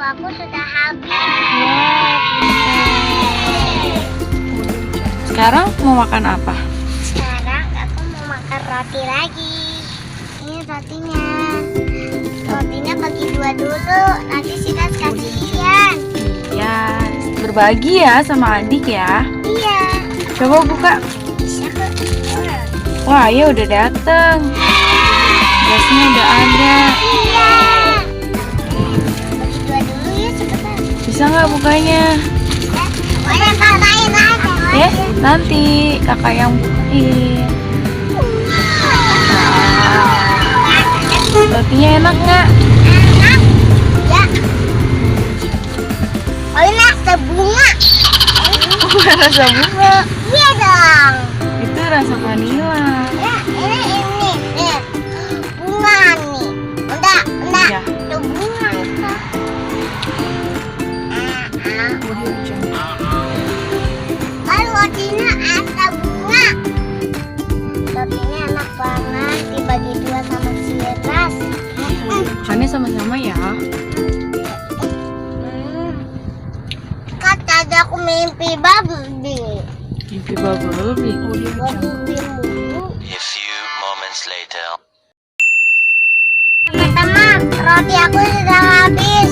aku sudah habis. Sekarang mau makan apa? Sekarang aku mau makan roti lagi. Ini rotinya. Rotinya bagi 2 dulu. Nanti Sita kasihan. Ya, berbagi ya sama adik ya. Iya. Coba buka. Bisa kok. Wah, ya udah dateng. Gasnya udah ada. Iya. Bagi 2 dulu ya cepetan. Bisa nggak bukanya? Boleh pakain aja. Nanti kakak yang bukain. Rotinya enak nggak? Enak. Ya. Oh ini sebunga. Bukan rasa bunga. Iya dong. Itu rasa vanila. Ya, ini nih. Bunga nih. Udah. Ya. Itu bunga itu. Kan rotinya ada bunga. Rotinya enak banget. Dibagi 2 sama si Ras. Makannya sama-sama ya. Kan tadi aku mimpi Barbie. Mimpi Barbie. Barbie mulu. A few moments later. Teman-teman, roti aku sudah habis.